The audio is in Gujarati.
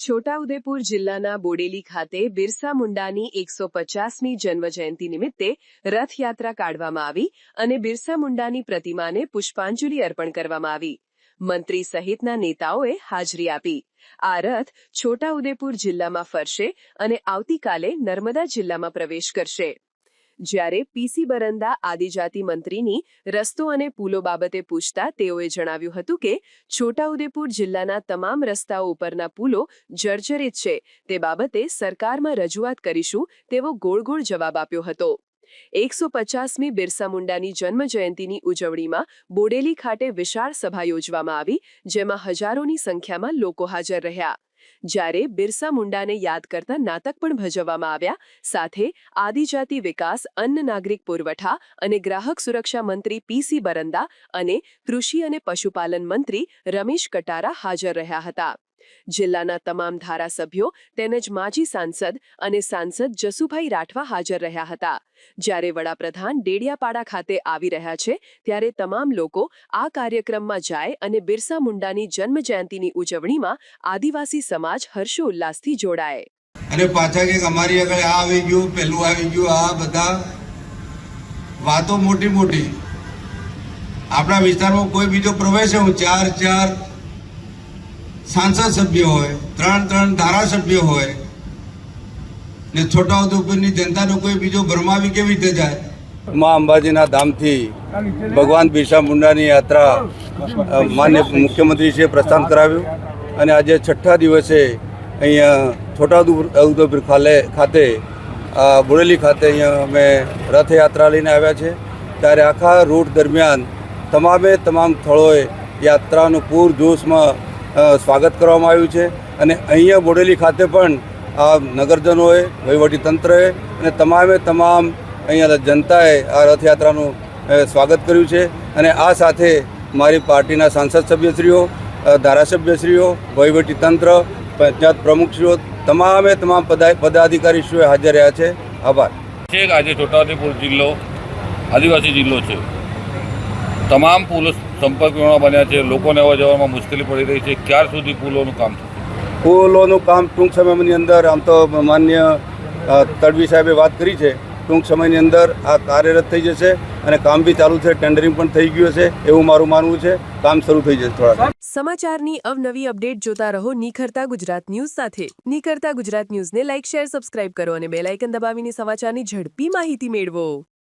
છોટાઉદેપુર જિલ્લાના બોડેલી ખાતે બિરસા મુંડાની 150મી જન્મજયંતિ નિમિત્તે રથયાત્રા કાઢવામાં આવી અને બિરસા મુંડાની પ્રતિમાને પુષ્પાંજલિ અર્પણ કરવામાં આવી. મંત્રી સહિતના નેતાઓએ હાજરી આપી. આ રથ છોટાઉદેપુર જિલ્લામાં ફરશે અને આવતીકાલે નર્મદા જિલ્લામાં પ્રવેશ કરશે. જ્યારે પીસી બરંદા આદિજાતિ મંત્રીની રસ્તો અને પુલો બાબતે પૂછતા તેઓએ જણાવ્યું હતું કે છોટાઉદેપુર જિલ્લાના તમામ રસ્તાઓ ઉપરના પુલો જર્જરિત છે, તે બાબતે સરકારમાં રજૂઆત કરીશું તેવો ગોળ જવાબ આપ્યો હતો. 150મી બિરસા મુંડાની જન્મજયંતિની ઉજવણીમાં બોડેલી ખાતે વિશાળ સભા યોજવામાં આવી, જેમાં હજારોની સંખ્યામાં લોકો હાજર રહ્યા. જ્યારે બિરસા મુંડાને યાદ કરતા નાટક પણ ભજવવામાં આવ્યા. સાથે આદિજાતિ વિકાસ, અન્ન નાગરિક પુરવઠા અને ગ્રાહક સુરક્ષા મંત્રી પીસી બરંદા અને કૃષિ અને પશુપાલન મંત્રી રમેશ કટારા હાજર રહ્યા હતા. જિલ્લાના તમામ ધારાસભ્યો તેમજ માજી સાંસદ અને સાંસદ જસુભાઈ રાઠવા હાજર રહ્યા હતા. જ્યારે વડાપ્રધાન ડેડિયાપાડા ખાતે આવી રહ્યા છે, ત્યારે તમામ લોકો આ કાર્યક્રમમાં જાય અને બિરસા મુંડાની જન્મજયંતિની ઉજવણીમાં આદિવાસી સમાજ હર્ષોલ્લાસથી જોડાય. અને પાછા કે અમારી આગળ આ આવી ગયું, પેલું આવી ગયું, આ બધા વાતો મોટી મોટી. આપણા વિસ્તારમાં કોઈ બીજો પ્રવેશ હું ચાર સાંસદ સભ્ય હોય, ત્રણ ધારાસભ્ય હોય ને છોટાઉદેપુરની જનતાનો કોઈ બીજો ભરમાવી કેવી રીતે જાય? મા અંબાજીના ધામથી ભગવાન બિરસા મુંડાની યાત્રા માન્ય મુખ્યમંત્રીશ્રીએ પ્રસ્થાન કરાવ્યું અને આજે 6ઠ્ઠા દિવસે અહીંયા છોટાઉદેપુર ખાતે બોડેલી ખાતે અહીંયા અમે રથયાત્રા લઈને આવ્યા છે. ત્યારે આખા રૂટ દરમિયાન તમામ સ્થળોએ યાત્રાનું પૂરજોશમાં સ્વાગત કરવામાં આવ્યું છે અને અહીંયા બોડેલી ખાતે પણ આ નગરજનોએ, વહીવટીતંત્રએ અને તમામ અહીંયા જનતાએ આ રથયાત્રાનું સ્વાગત કર્યું છે. અને આ સાથે મારી પાર્ટીના સાંસદ સભ્યશ્રીઓ, ધારાસભ્યશ્રીઓ, વહીવટીતંત્ર, પંચાયત પ્રમુખશ્રીઓ, તમામ પદાધિકારીશ્રીઓ હાજર રહ્યા છે. આભાર. આજે છોટાઉદેપુર જિલ્લો આદિવાસી જિલ્લો છે. તમામ પુલો સંપર્કમાં બન્યા છે. લોકોને અવર જવરમાં મુશ્કેલી પડી રહી છે. ક્યાર સુધી પુલોનું કામ થશે? પુલોનું કામ ટૂંક સમયની અંદર, આમ તો માન્ય તડવી સાહેબે વાત કરી છે, ટૂંક સમયની અંદર આ કાર્યરત થઈ જશે અને કામ બી ચાલુ છે. ટેન્ડરિંગ પણ થઈ ગયું છે એવું મારું માનવું છે. કામ શરૂ થઈ જશે થોડા. સમાચારની અવનવી અપડેટ જોતા રહો નિખરતા ગુજરાત ન્યૂઝ સાથે. નિખરતા ગુજરાત ન્યૂઝને લાઇક, શેર, સબસ્ક્રાઇબ કરો અને બેલ આઇકન દબાવીને સમાચારની ઝડપી માહિતી મેળવો.